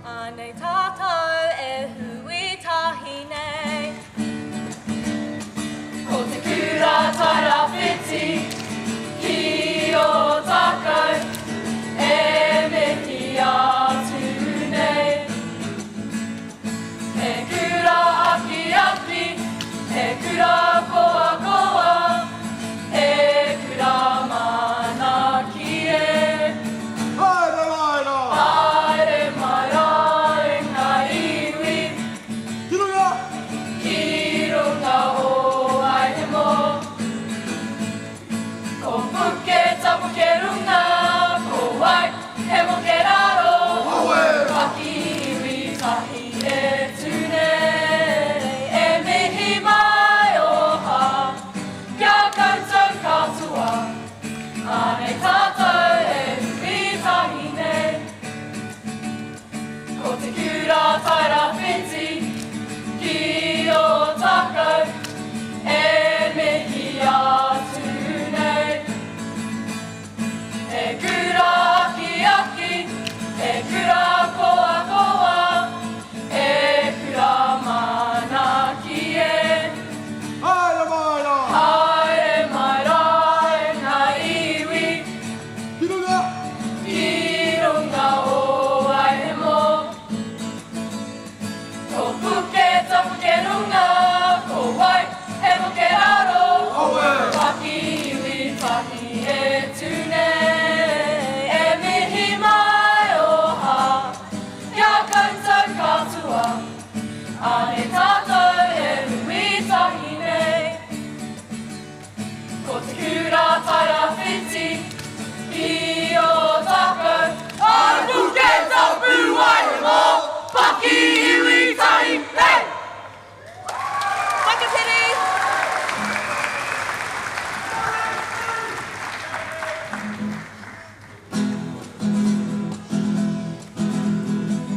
Anei tātou e hui tahine. Ko te kura taira whiti, ki o tākou, e mihi atu nei. He kura aki aki, he kura koa koa, he kura mana ki e. Haere maira! Haere maira e ngā iwi, Kirunga! ki runga o ai he mo. Ko puke tapu ke runga, ko wai he mo ke raro. Aue! Waki iwi tahi e tune, e mihi mai o ha, kia koutou katoa, ane tātou e hui tahi nei. Ko te kura taira whiti, ki o tākou, e mihi atu nei. E kura aki aki, e kura koa koa, e kura mana ki e. Haere maira! Haere mai rā e ngā iwi, Kirunga! ki runga o ai he mo. Ko puke tapu ke runga, ko wai he mo ke raro. Aue! Waki iwi tahi e tune, e mihi mai o ha, kia koutou katoa, ane tātou e hui tahi nei. Ko te kura taira whiti, ki o tākou, ai puke tapu ai he mo, paki iwi tahi nei. Whakatiri!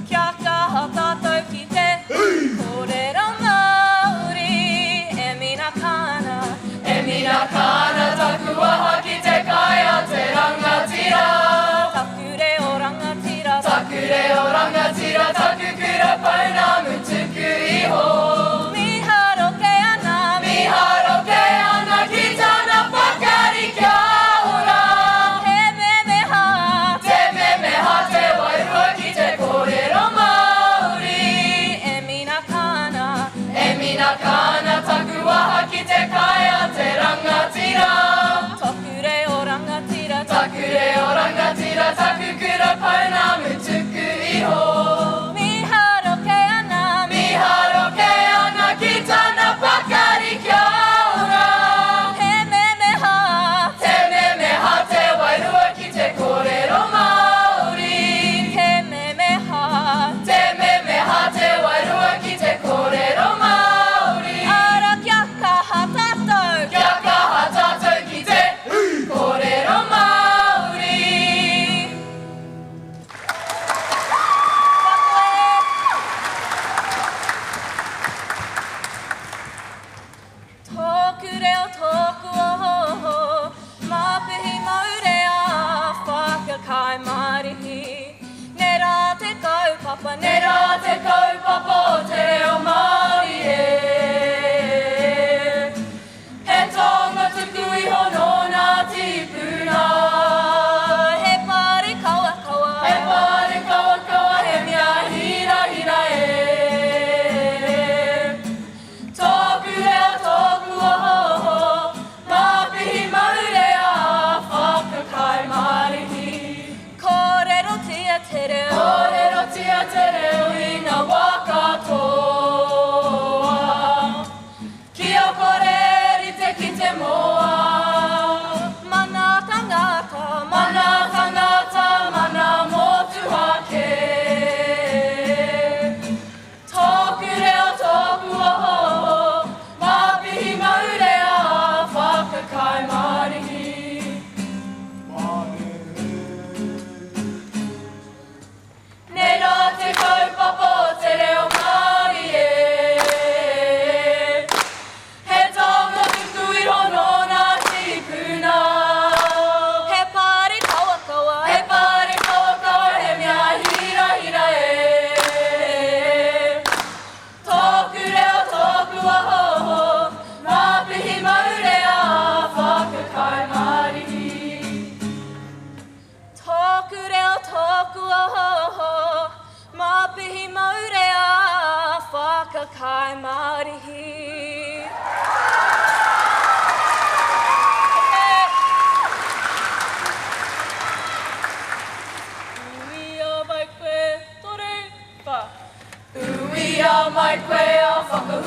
Kia kaha tātou ki te kōrero Māori, e mina kāna. E mina kāna taku aha ki te kai a te rangatira. Taku reo rangatira, Taku reo rangatira, taku kura pauna mutuku iho. miharo ke ana, Miharo ke ana ki tāna whakari kia ora. he memeha. Te memeha te wairua ki te kōrero Māori. E mina kāna, E mina kāna taku aha ki te kai a te rangatira. taku reo rangatira, Taku reo rangatira, taku kura pauna mutuku iho. miharo ke ana, Miharo ke ana ki tāna whakari kia ora. he memeha. Te memeha te wairua ki te kōrero Māori. He memeha, Te memeha te wairua ki te kōrero Māori. ara kia kaha tātou. Kia kaha tātou ki te kōrero Māori. Tōku reo tōku oho, mapihi maurea, whakakai marihi. Ne rā te kaupapa, Ne rā te kaupapa o te reo Māori e. He tonga tuku iho no ngā tipuna. he pāri kaua kaua. He pāri kaua kaua he mea hira hira e. Tōku reo tōku oho, mapihi maurea, whakakai marihi. Kōrero tia te reo, Kōrero tia te reo i ngā wakato. whakakai marihi. Ui a mai koe a whakahu